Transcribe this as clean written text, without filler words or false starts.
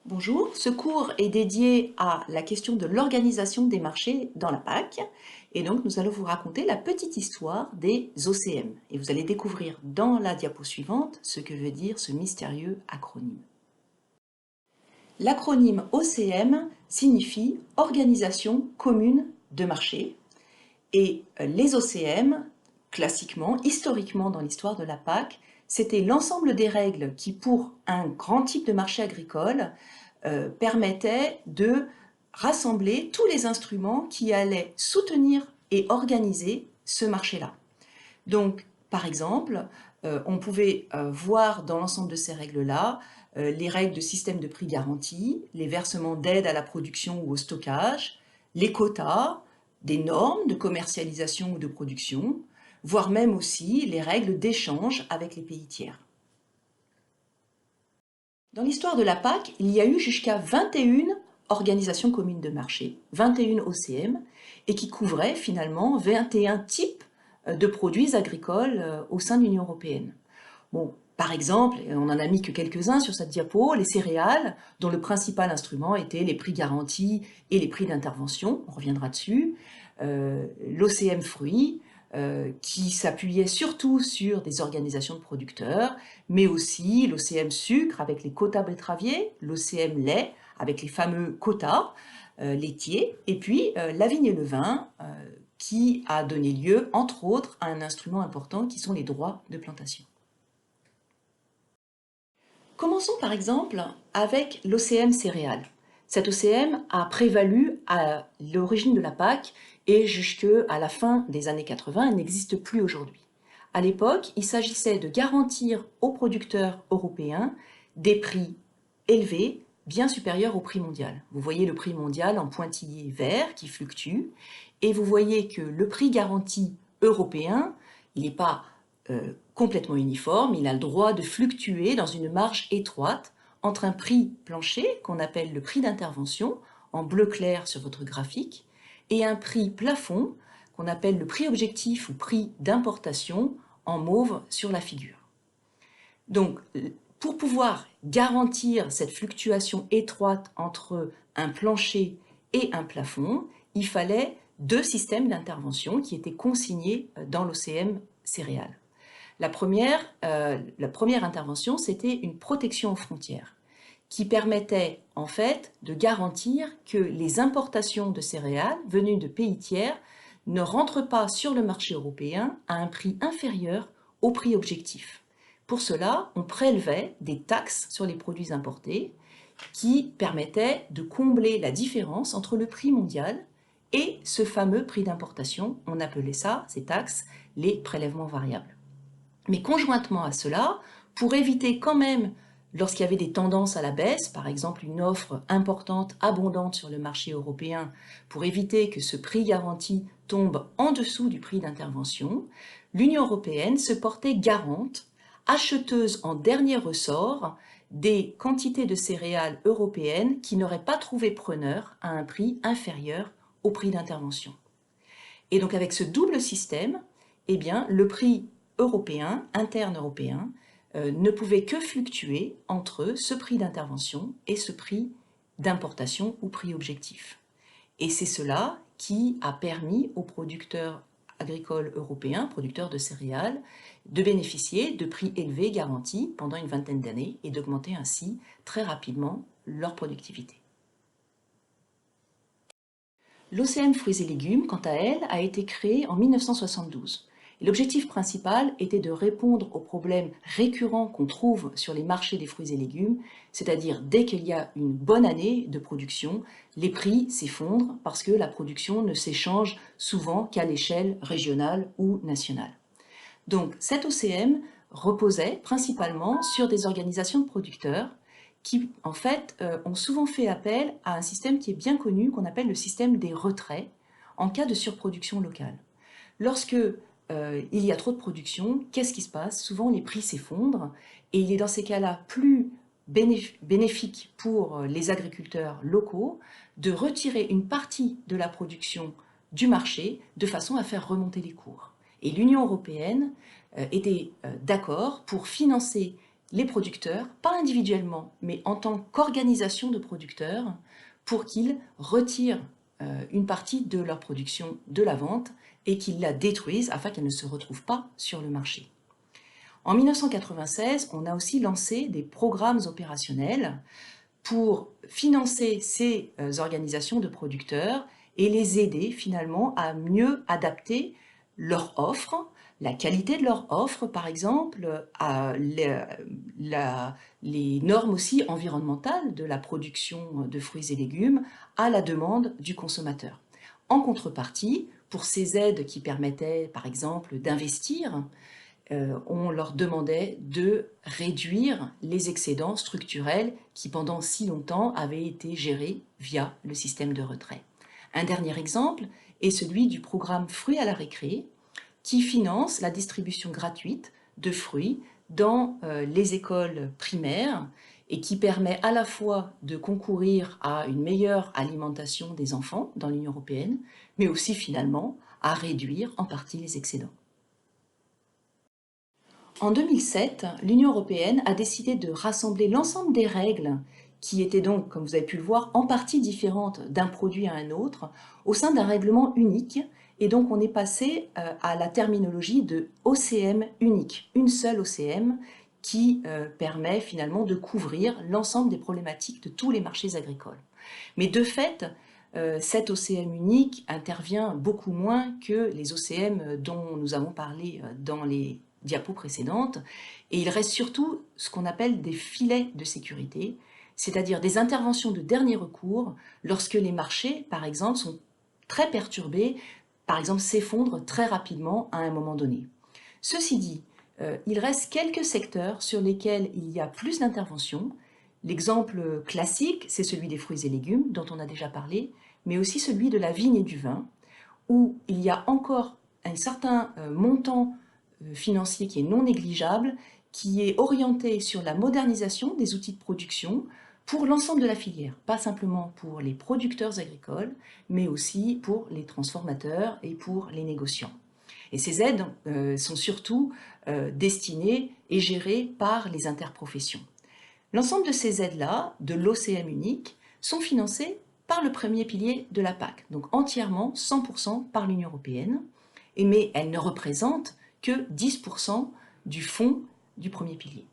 Bonjour, ce cours est dédié à la question de l'organisation des marchés dans la PAC. Et donc, nous allons vous raconter la petite histoire des OCM. Et vous allez découvrir dans la diapo suivante ce que veut dire ce mystérieux acronyme. L'acronyme OCM signifie Organisation commune de marché. Et les OCM, classiquement, historiquement dans l'histoire de la PAC, c'était l'ensemble des règles qui, pour un grand type de marché agricole, permettaient de rassembler tous les instruments qui allaient soutenir et organiser ce marché-là. Donc, par exemple, on pouvait voir dans l'ensemble de ces règles-là les règles de système de prix garanti, les versements d'aide à la production ou au stockage, les quotas, des normes de commercialisation ou de production, voire même aussi les règles d'échange avec les pays tiers. Dans l'histoire de la PAC, il y a eu jusqu'à 21 organisations communes de marché, 21 OCM, et qui couvraient finalement 21 types de produits agricoles au sein de l'Union européenne. Bon, par exemple, on n'en a mis que quelques-uns sur cette diapo, les céréales, dont le principal instrument était les prix garantis et les prix d'intervention, on reviendra dessus, l'OCM fruits, qui s'appuyait surtout sur des organisations de producteurs, mais aussi l'OCM sucre avec les quotas betteraviers, l'OCM lait avec les fameux quotas laitiers, et puis la vigne et le vin, qui a donné lieu, entre autres, à un instrument important qui sont les droits de plantation. Commençons par exemple avec l'OCM céréales. Cet OCM a prévalu à l'origine de la PAC et jusqu'à la fin des années 80, elle n'existe plus aujourd'hui. À l'époque, il s'agissait de garantir aux producteurs européens des prix élevés, bien supérieurs au prix mondial. Vous voyez le prix mondial en pointillé vert qui fluctue, et vous voyez que le prix garanti européen, il n'est pas complètement uniforme, il a le droit de fluctuer dans une marge étroite entre un prix plancher, qu'on appelle le prix d'intervention, en bleu clair sur votre graphique, et un prix plafond, qu'on appelle le prix objectif ou prix d'importation, en mauve sur la figure. Donc, pour pouvoir garantir cette fluctuation étroite entre un plancher et un plafond, il fallait deux systèmes d'intervention qui étaient consignés dans l'OCM céréales. La première intervention, c'était une protection aux frontières qui permettait en fait de garantir que les importations de céréales venues de pays tiers ne rentrent pas sur le marché européen à un prix inférieur au prix objectif. Pour cela, on prélevait des taxes sur les produits importés qui permettaient de combler la différence entre le prix mondial et ce fameux prix d'importation. On appelait ça, ces taxes, les prélèvements variables. Mais conjointement à cela, pour éviter quand même, lorsqu'il y avait des tendances à la baisse, par exemple une offre importante, abondante sur le marché européen, pour éviter que ce prix garanti tombe en dessous du prix d'intervention, l'Union européenne se portait garante, acheteuse en dernier ressort, des quantités de céréales européennes qui n'auraient pas trouvé preneur à un prix inférieur au prix d'intervention. Et donc avec ce double système, eh bien, le prix européen, interne européen, ne pouvait que fluctuer entre ce prix d'intervention et ce prix d'importation ou prix objectif. Et c'est cela qui a permis aux producteurs agricoles européens, producteurs de céréales, de bénéficier de prix élevés garantis pendant une vingtaine d'années et d'augmenter ainsi très rapidement leur productivité. L'OCM fruits et légumes, quant à elle, a été créée en 1972. L'objectif principal était de répondre aux problèmes récurrents qu'on trouve sur les marchés des fruits et légumes, c'est-à-dire dès qu'il y a une bonne année de production, les prix s'effondrent parce que la production ne s'échange souvent qu'à l'échelle régionale ou nationale. Donc cet OCM reposait principalement sur des organisations de producteurs qui, en fait, ont souvent fait appel à un système qui est bien connu, qu'on appelle le système des retraits, en cas de surproduction locale. Lorsque il y a trop de production, qu'est-ce qui se passe? Souvent, les prix s'effondrent, et il est dans ces cas-là plus bénéfique pour les agriculteurs locaux de retirer une partie de la production du marché de façon à faire remonter les cours. Et l'Union européenne était d'accord pour financer les producteurs, pas individuellement, mais en tant qu'organisation de producteurs, pour qu'ils retirent une partie de leur production de la vente et qu'ils la détruisent afin qu'elle ne se retrouve pas sur le marché. En 1996, on a aussi lancé des programmes opérationnels pour financer ces organisations de producteurs et les aider finalement à mieux adapter leur offre, la qualité de leur offre par exemple, à les normes aussi environnementales de la production de fruits et légumes à la demande du consommateur. En contrepartie, pour ces aides qui permettaient par exemple d'investir, on leur demandait de réduire les excédents structurels qui pendant si longtemps avaient été gérés via le système de retrait. Un dernier exemple est celui du programme Fruits à la récré qui finance la distribution gratuite de fruits dans les écoles primaires et qui permet à la fois de concourir à une meilleure alimentation des enfants dans l'Union européenne, mais aussi finalement à réduire en partie les excédents. En 2007, l'Union européenne a décidé de rassembler l'ensemble des règles qui étaient donc, comme vous avez pu le voir, en partie différentes d'un produit à un autre, au sein d'un règlement unique. Et donc on est passé à la terminologie de OCM unique, une seule OCM qui permet finalement de couvrir l'ensemble des problématiques de tous les marchés agricoles. Mais de fait, cette OCM unique intervient beaucoup moins que les OCM dont nous avons parlé dans les diapos précédentes, et il reste surtout ce qu'on appelle des filets de sécurité, c'est-à-dire des interventions de dernier recours lorsque les marchés, par exemple, sont très perturbés, par exemple s'effondrent très rapidement à un moment donné. Ceci dit, il reste quelques secteurs sur lesquels il y a plus d'interventions. L'exemple classique, c'est celui des fruits et légumes, dont on a déjà parlé, mais aussi celui de la vigne et du vin, où il y a encore un certain montant financier qui est non négligeable, qui est orienté sur la modernisation des outils de production pour l'ensemble de la filière, pas simplement pour les producteurs agricoles, mais aussi pour les transformateurs et pour les négociants. Et ces aides sont surtout destinées et gérées par les interprofessions. L'ensemble de ces aides-là, de l'OCM unique, sont financées par le premier pilier de la PAC, donc entièrement 100% par l'Union européenne, mais elles ne représentent que 10% du fonds du premier pilier.